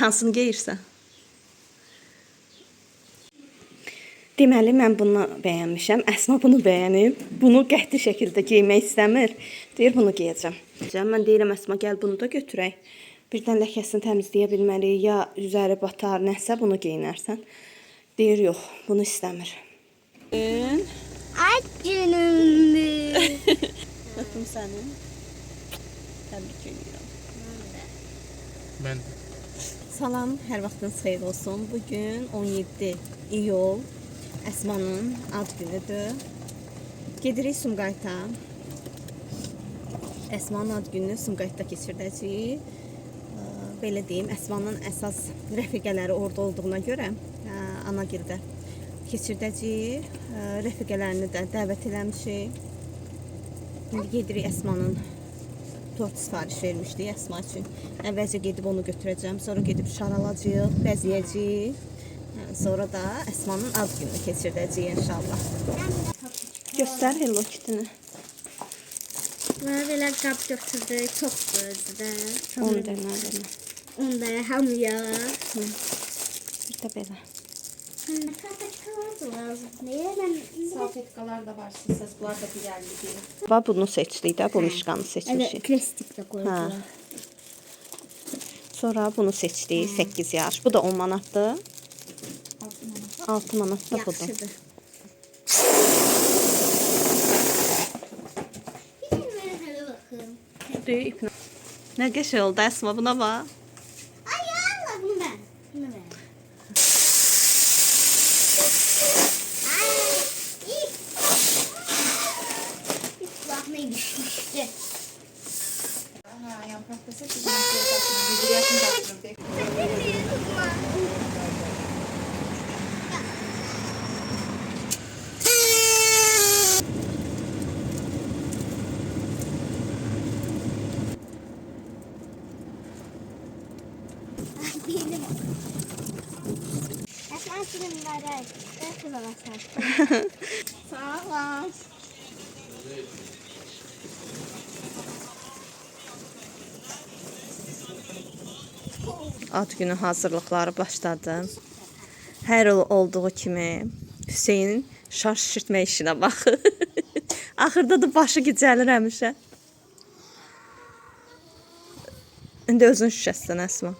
hansını geyirsən? Deməli, mən bunu bəyənmişəm. Əsma bunu bəyənib. Bunu qəti şəkildə geymək istəmir. Deyir, bunu geyəcəm. Mən deyirəm, Əsma, gəl bunu da götürək. Birdən ləkəsini təmizləyə bilmərik, ya üzəri batar, nəsə bunu geyinərsən. Deyir, yox, bunu istəmir. Ay günümdür. Öpüm səni. Təbrik edirəm. Mən Salam, hər vaxtınız xeyir olsun. Bugün 17 iyul. Əsmanın ad günüdür. Gedirik Sumqayıta. Əsmanın ad gününü Sumqayıtda keçirdəcəyik. Belə deyim, Əsmanın əsas rəfiqələri orada olduğuna görə Anagildə keçirdəcəyik. Rəfiqələrini də dəvət eləmişik. İndi gedirik Əsmanın tort sifariş vermişdik Əsma üçün. Əvvəlcə gedib onu götürəcəm, sonra gedib şar alacağıq, bəzəyəcəyik. Sonra da Əsmanın ad gününü keçirdəcəyik inşallah. Göstər Hello Kitty-ni. Mənə belə qab götürdük, çoxdur özü də. 10 dənə. Onda hamıya. Bir də belə. Kartaçkalar da lazım. Salfetkalar da var, sesler da güzeldi diye. Bunu seçdik də, bu mişqanı Evet, seçmişik. plastik də qoydular. Sonra bunu seçdik, 8 yaş. Bu da 10 manatdır. 6 manat da budur. Yaxşıdır. Bir də mənə hələ baxım. Deyib. Nə qəşəng oldu Əsma, buna bax. Ay Allah, bunu mən. Bunu mən. Ay, ilk. İlk kulağına düşmüştü. Ha, yaprak da seçtim. Bir yaşım taktım. Benim. Esma filmlere kız olasın. Sağ ol. Ad günü hazırlıqları başladı. Hər il olduğu kimi Hüseyin şar şişirtmə işinə baxır. Axırda da başı gicəlir həmişə. İndi özün şüşəsən Əsma.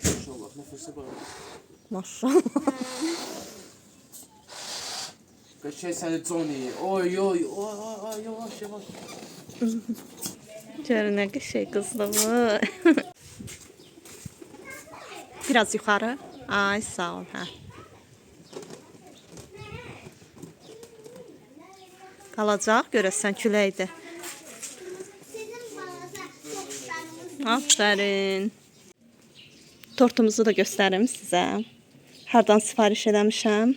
maşallah nefesi var. Maşallah. Şey seni Johnny. Oy oy oy oy yavaş yavaş. Gör nə qəşəng qızdır bu. Biraz yuxarı. Ay sağ ol. Hə. Qalacaq, görəsən küləkdir. Sizin balaca çocuklarınız Aferin. Tortumuzu da göstərim sizə. Hardan sifariş eləmişəm.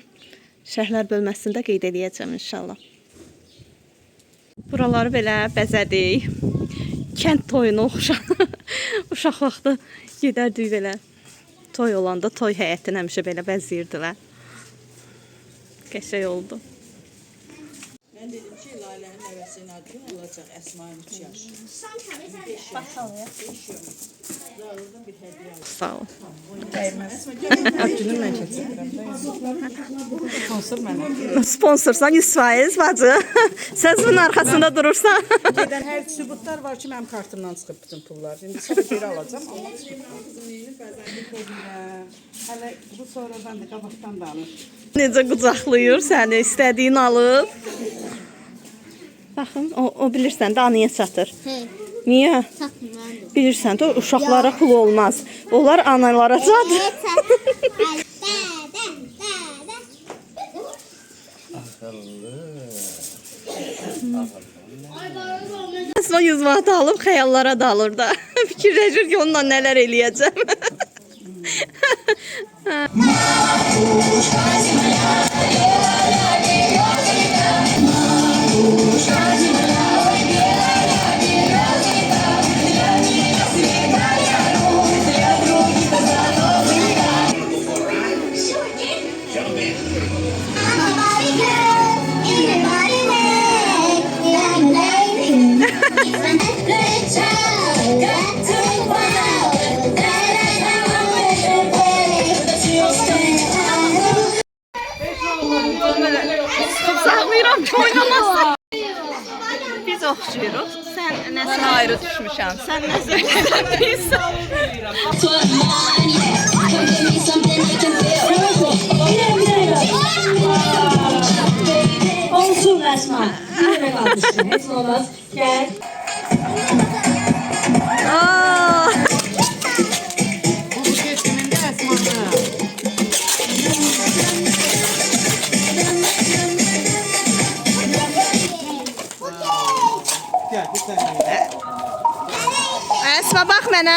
Şərhlər bölməsində qeyd edəcəm inşallah. Buraları belə bəzədik. Kənd toyuna oxşar. Uşaq vaxtı gedərdik belə. Toy olanda toy həyətini həmişə belə bəziyirdilər. Qəşəng oldu. Ben dedim ki Lale'nin nevesinin adı olacak Esma'nın 3 yaş. Sağ ol. Günün ben keçirdim. Sponsor mənə. Sponsorsan 100% bacı. Sən bunun arxasında durursan. Gedən hər sübutlar var ki, mənim kartımdan çıxıb bütün pullar. Şimdi sonra geri alacağım. Amma hələ bu sonradan da qabaqdan danır. Necə qucaqlayır səni, istədiyin alıb. Baxın, o bilirsən də anıya çatır. Niyə? takmalı. Bilirsən də uşaqlara pul olmaz. Onlar analara çatır. Əsma 100 manat alıb xəyallara dalır da. Fikirləşir ki, onunla nələr eləyəcəm. danışan. Sən nə söyləyirsən? Olsun Esma. Yine kalmışsın. Hiç olmaz. Gel. Aa! Bu kesiminde Esma'nı. Əsma bax mənə.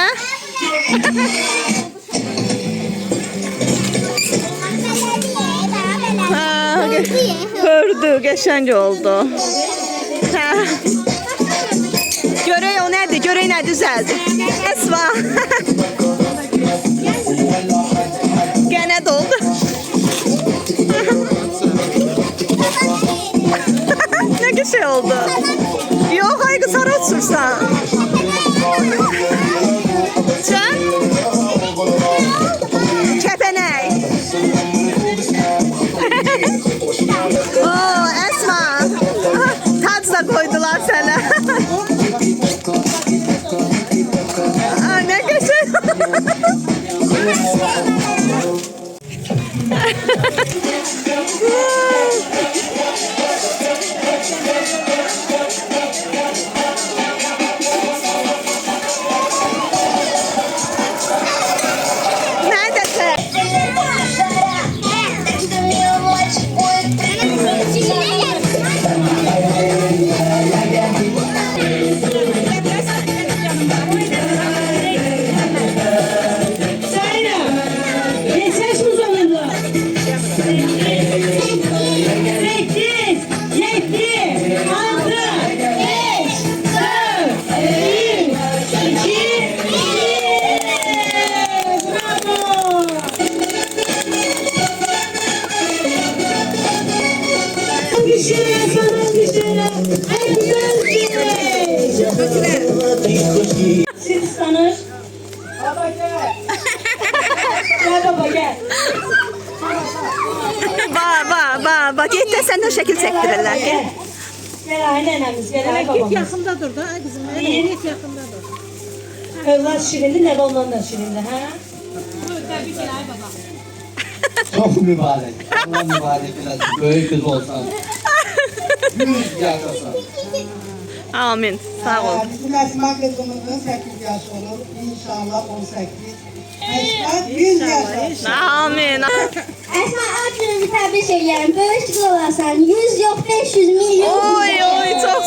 Ha, gördü, qəşəng oldu. Hə. Görək o nədir, görək nə düzəldi. Əsma. Gənə doldu. Nə qəşəng oldu. Yox, ay qız hara uçursan? Sən? Kəpənək. Oo, Əsma. Tac da qoydular sənə. Aa, nə qəşəng. Siz tanır. Baba gel. Gel baba gel. Ba, get də səndən şəkil çəkdirirlər. Gel. Gel aynenemiz. Gel ay babamız. Yakında dur da kızım. Git yakında dur. Evlat şirindi ne ondan da şirindi ha? Çok mübarek. Allah mübarek eylesin. Böyük kız olsan. 100 yaşasan. Amin. Sağ ol. Bizim Esma kızımızın 8 yaş olur. İnşallah 18. Esma 100 yaşasın. Amin. Esma ad gününü təbrik edirəm. Böyük olarsan. 100 yox 500 milyon. Oy, çox